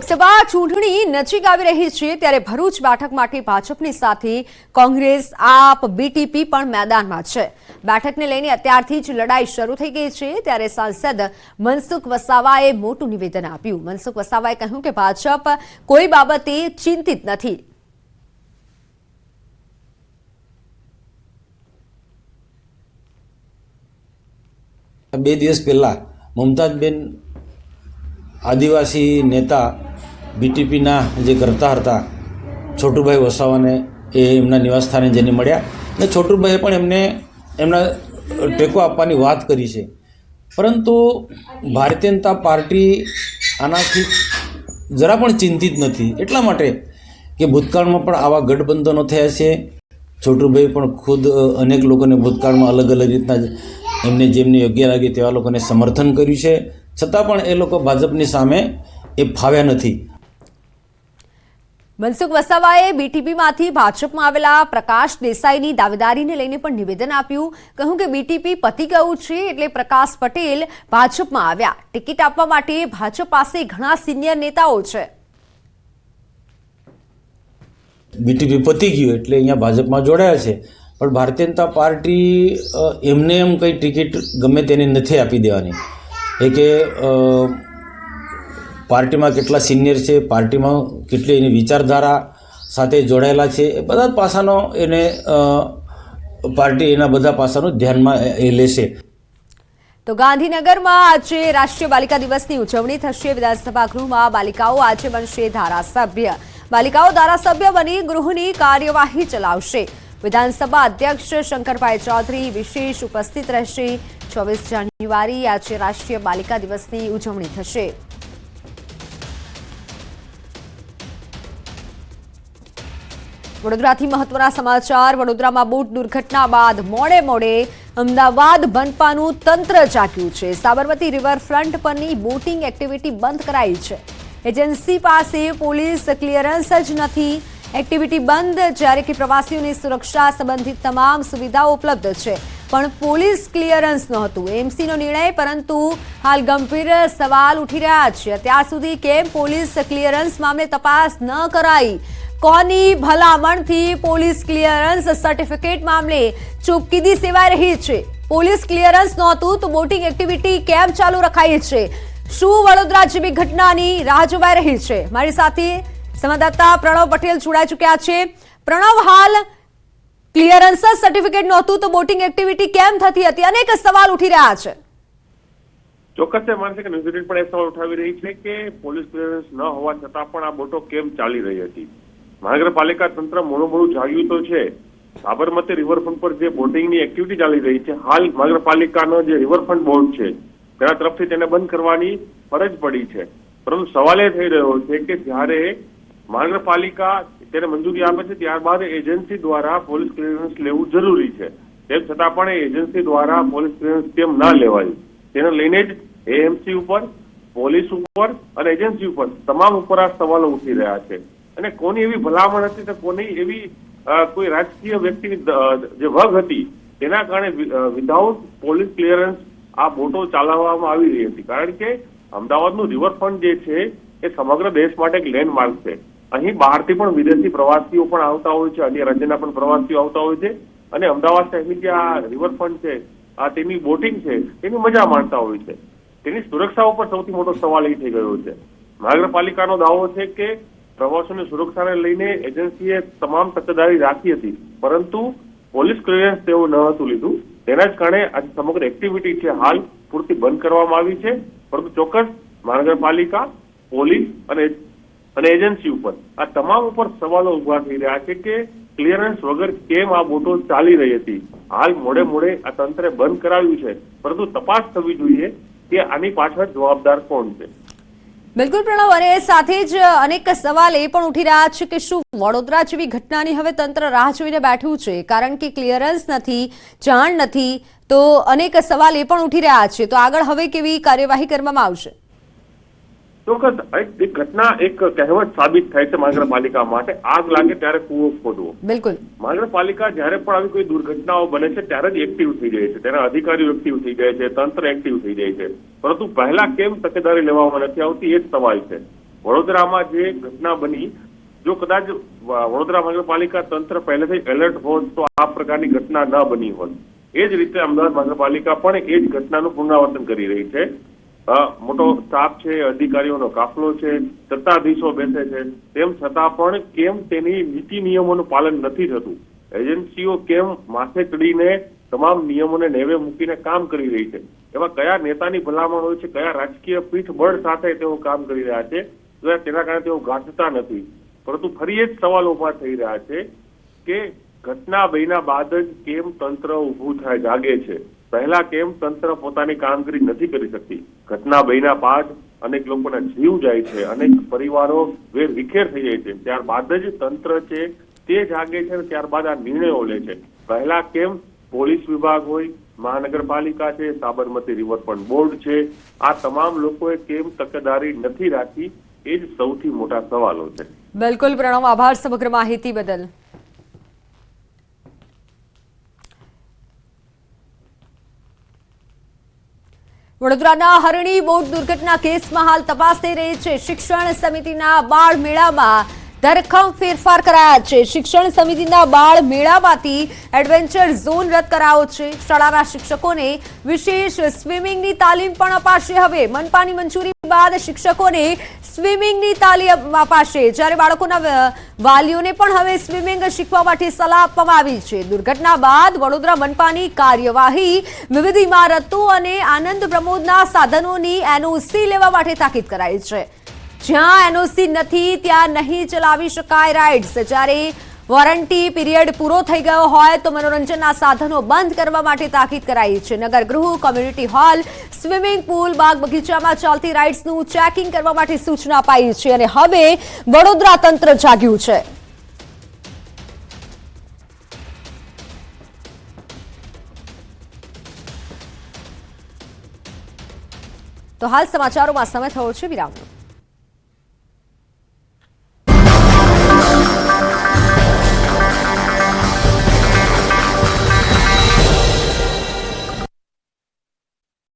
લોકસભા ચૂંટણી નજીક આવી રહી છે ત્યારે ભરૂચ બેઠક માટે ભાજપની સાથે કોંગ્રેસ, આપ, બીટીપી પણ મેદાનમાં છે। બેઠકને લઈને અત્યારથી જ લડાઈ શરૂ થઈ ગઈ છે ત્યારે સાંસદ મનસુખ વસાવાએ મોટું નિવેદન આપ્યું। મનસુખ વસાવાએ કહ્યું કે ભાજપ કોઈ બાબતે ચિંતિત નથી। બે દિવસ પહેલા મમતાજબેન આદિવાસી નેતા બીટીપીના જે કરતા હતા છોટુભાઈ વસાવાને એમના નિવાસસ્થાને જઈને મળ્યા અને છોટુભાઈએ પણ એમના ટેકો આપવાની વાત કરી છે, પરંતુ ભારતીય જનતા પાર્ટી આનાથી જરા પણ ચિંતિત નથી। એટલા માટે કે ભૂતકાળમાં પણ આવા ગઠબંધનો થયા છે। છોટુભાઈ પણ ખુદ અનેક લોકોને ભૂતકાળમાં અલગ અલગ રીતના એમને જેમને યોગ્ય લાગે તેવા લોકોને સમર્થન કર્યું છે, છતાં પણ એ લોકો ભાજપની સામે ફાવ્યા નથી। મનસુખ વસાવાએ બીટીપીમાંથી ભાજપમાં આવેલા પ્રકાશ દેસાઈની દાવેદારીને લઈને પણ નિવેદન આપ્યું। કહ્યું કે બીટીપી પતી ગયું છે એટલે પ્રકાશ પટેલ ભાજપમાં આવ્યા। ટિકિટ આપવા માટે ભાજપ પાસે ઘણા સિનિયર નેતાઓ છે। બીટીપી પતી ગયું એટલે અહીંયા ભાજપમાં જોડાયા છે, પણ ભારતીય જનતા પાર્ટી એમને એમ કંઈ ટિકિટ ગમે તેને નથી આપી દેવાની। એ કે પાર્ટીમાં કેટલા સિનિયર છે, પાર્ટીમાં કેટલી એની વિચારધારા સાથે જોડાયેલા છે, એ બધા પાસાનો એને પાર્ટી એના બધા પાસાનું ધ્યાનમાં એ લેશે। તો ગાંધીનગરમાં આજે રાષ્ટ્રીય બાલિકા દિવસની ઉજવણી થશે। વિધાનસભા ગૃહમાં બાલિકાઓ આજે બનશે ધારાસભ્ય। બાલિકાઓ ધારાસભ્ય બની ગૃહની કાર્યવાહી ચલાવશે। વિધાનસભા અધ્યક્ષ શંકરભાઈ ચૌધરી વિશેષ ઉપસ્થિત રહેશે। 24 જાન્યુઆરી આજે રાષ્ટ્રીય બાલિકા દિવસની ઉજવણી થશે। વડોદરાથી મહત્વના સમાચાર। વડોદરામાં બોટ દુર્ઘટના બાદ મોડે અમદાવાદ બનપાનું તંત્ર જાગ્યું છે। સાબરમતી રિવરફ્રન્ટ પરની બોટિંગ એક્ટિવિટી બંધ કરાઈ છે। એજન્સી પાસે પોલીસ ક્લિયરન્સ જ નથી। એક્ટિવિટી બંધ, જ્યારે કે પ્રવાસીઓની સુરક્ષા સંબંધિત તમામ સુવિધાઓ ઉપલબ્ધ છે, પણ પોલીસ ક્લિયરન્સ નહોતું। એમસીનો નિર્ણય, પરંતુ હાલ ગંભીર સવાલ ઉઠી રહ્યા છે। અત્યાર સુધી કેમ પોલીસ ક્લિયરન્સ મામલે તપાસ ન કરાઈ? કોની ભલામણથી પોલીસ ક્લિયરન્સ સર્ટિફિકેટ મામલે ચૂપકીદી સેવાઈ રહી છે? પોલીસ ક્લિયરન્સ નહોતું તો બોટિંગ એક્ટિવિટી કેમ ચાલુ રખાઈ છે? શું વડોદરા જેવી ઘટનાની રાહ જોવાઈ રહી છે? મારી સાથે સંવાદદાતા પ્રણવ પટેલ જોડાઈ ચૂક્યા છે। પ્રણવ, હાલ ક્લિયરન્સ સર્ટિફિકેટ નહોતું તો બોટિંગ એક્ટિવિટી કેમ થતી હતી? અનેક સવાલ ઉઠી રહ્યા છે। ચોક્કસ માનશે કે ન્યૂઝ પણ એ સવાલ ઉઠાવી રહી છે કે પોલીસ ક્લિયરન્સ ન હોવા છતાં પણ આ બોટો કેમ ચાલી રહી હતી। મહાનગરપાલિકા તંત્ર મોડું જાગ્યું તો છે। સાબરમતી રિવરફ્રન્ટ પર જે બોટિંગની એક્ટિવિટી ચાલી રહી છે, હાલ મહાનગરપાલિકાનો જે રિવરફ્રન્ટ બોર્ડ છે તેના તરફથી તેને બંધ કરવાની ફરજ પડી છે, પરંતુ સવાલ એ થઈ રહ્યો છે કે જ્યારે મહાનગરપાલિકા તેને મંજૂરી આપે છે ત્યારબાદ એજન્સી દ્વારા પોલીસ ક્લિયરન્સ લેવું જરૂરી છે, તેમ છતાં પણ એજન્સી દ્વારા પોલીસ ક્લિયરન્સ કેમ ના લેવાયું તેને લઈને જ એએમસી ઉપર, પોલીસ ઉપર અને એજન્સી ઉપર તમામ ઉપર આ સવાલો ઉઠી રહ્યા છે। અને કોની એવી ભલામણ હતી તો કોની એવી કોઈ રાજકીય વ્યક્તિની જે વગ હતી તેના કારણે વિધાઉટ પોલીસ ક્લિયરન્સ આ બોટો ચલાવવામાં આવી રહી હતી? કારણ કે અમદાવાદનું રિવરફ્રન્ટ જે છે એ સમગ્ર દેશ માટે એક લેન્ડમાર્ક છે। અહીં બહારથી પણ વિદેશી પ્રવાસીઓ પણ આવતા હોય છે, અન્ય રાજ્યના પણ પ્રવાસીઓ આવતા હોય છે, અને અમદાવાદ શહેરની જે આ રિવરફ્રન્ટ છે, આ તેની બોટિંગ છે તેની મજા માણતા હોય છે। તેની સુરક્ષા ઉપર સૌથી મોટો સવાલ એ થઈ ગયો છે। મહાનગરપાલિકાનો દાવો છે કે પ્રવાસીઓની સુરક્ષાને લઈને એજન્સીએ તમામ તકેદારી રાખી હતી, પરંતુ પોલીસ ક્લિયરન્સ તેવું ન હતું લીધું। તેના જ કારણે આજે સમગ્ર એક્ટિવિટી છે હાલ પૂરતી બંધ કરવામાં આવી છે, પરંતુ ચોક્કસ મહાનગરપાલિકા, પોલીસ અને એજન્સી ઉપર આ તમામ ઉપર સવાલો ઉભા થઈ રહ્યા છે કે ક્લિયરન્સ વગર કેમ આ બોટો ચાલી રહી હતી। હાલ મોડે આ તંત્રે બંધ કરાવ્યું છે, પરંતુ તપાસ થવી જોઈએ કે આની પાછળ જવાબદાર કોણ છે। બિલકુલ પ્રણવ, અને સાથે જ અનેક સવાલ એ પણ ઉઠી રહ્યા છે કે શું વડોદરા જેવી ઘટનાની હવે તંત્ર રાહ જોઈને બેઠું છે? કારણ કે ક્લિયરન્સ નથી, જાણ નથી, તો અનેક સવાલ એ પણ ઉઠી રહ્યા છે। તો આગળ હવે કેવી કાર્યવાહી કરવામાં આવશે? ચોક્કસ એક ઘટના એક કહેવત સાબિત થાય છે મહાનગરપાલિકા માટે, આગ લાગે ત્યારે કૂવો ખોદવો। બિલકુલ, મહાનગરપાલિકા જ્યારે પણ આવી કોઈ દુર્ઘટનાઓ બને છે ત્યારે જ એક્ટિવ થઈ જાય છે, તેના અધિકારીઓ એક્ટિવ થઈ જાય છે, તંત્ર એક્ટિવ થઈ જાય છે, પરંતુ પહેલા કેમ તકેદારી લેવામાં નથી આવતી એ જ સવાલ છે। વડોદરામાં જે ઘટના બની, જો કદાચ વડોદરા મહાનગરપાલિકા તંત્ર પહેલેથી એલર્ટ હોત તો આ પ્રકારની ઘટના ન બની હોત. એ જ રીતે અમદાવાદ મહાનગરપાલિકા પણ એ જ ઘટનાનું પુનરાવર્તન કરી રહી છે. મોટો સ્ટાફ છે, અધિકારીઓનો કાફલો છે, સત્તાધીશો બેસે છે, તેમ છતાં પણ કેમ તેની નીતિ નિયમોનું પાલન નથી થતું? એજન્સીઓ કેમ માથે ચડીને તમામ નિયમોને નેવે મૂકીને કામ કરી રહી છે? એવા કયા નેતાની ભલામણ હોય છે, કયા રાજકીય પીઠબળ સાથે તેઓ કામ કરી રહ્યા છે, તેના કારણે તેઓ ગાંઠતા નથી? પરંતુ ફરી એ જ સવાલ ઉભા થઈ રહ્યા છે કે ઘટના બન્યા બાદ જ કેમ તંત્ર ઊભું થાય જાગે છે? પહેલા કેમ તંત્ર પોતાની કામગીરી નથી કરી શકતી? ઘટના બન્યા બાદ અનેક લોકોના જીવ જાય છે, અનેક પરિવારો વિખેર થઈ જાય છે, ત્યારબાદ જ તંત્ર છે તે જાગે છે, ત્યારબાદ આ નિર્ણયો લે છે. પહેલા કેમ પોલીસ વિભાગ હોય, મહાનગરપાલિકા છે, સાબરમતી રિવરફ્રન્ટ બોર્ડ છે, આ તમામ લોકોએ કેમ તકેદારી નથી રાખી? એ જ સૌથી મોટા સવાલો છે. બિલકુલ પ્રણવ, આભાર સમગ્ર માહિતી બદલ. વડોદરાના હરણી બોટ દુર્ઘટના કેસમાં હાલ તપાસ થઈ રહી છે. શિક્ષણ સમિતિના બાળ મેળામાં ધરખમ ફેરફાર કરાયા છે. શિક્ષણ સમિતિના બાળ મેળામાંથી એડવેન્ચર ઝોન રદ કરાયો છે. શાળાના શિક્ષકોને વિશેષ સ્વિમિંગની તાલીમ પણ અપાશે. હવે મનપાની મંજૂરી બાદ શિક્ષકોને સ્વિમિંગની તાલીમ અપાશે, જ્યારે બાળકોના વાલીઓને પણ હવે સ્વિમિંગ શીખવા માટે સલાહ આપવામાં આવી છે. દુર્ઘટના બાદ વડોદરા મનપાની કાર્યવાહી વિવિધ ઇમારતો અને આનંદ પ્રમોદના સાધનોની એનઓસી લેવા માટે તાકીદ કરાઈ છે. જ્યાં એનઓસી નથી ત્યાં નહીં ચલાવી શકાય રાઇડ્સ. જ્યારે વોરંટી પીરિયડ પૂરો થઈ ગયો હોય તો મનોરંજનના સાધનો બંધ કરવા માટે તાકીદ કરાઈ છે. નગરગૃહ, કોમ્યુનિટી હોલ, સ્વિમિંગ પુલ, બાગ બગીચામાં ચાલતી રાઇડ્સનું ચેકિંગ કરવા માટે સૂચના અપાઈ છે. અને હવે વડોદરા તંત્ર જાગ્યું છે. તો હાલ સમાચારોમાં સમય થયો છે વિરામનો.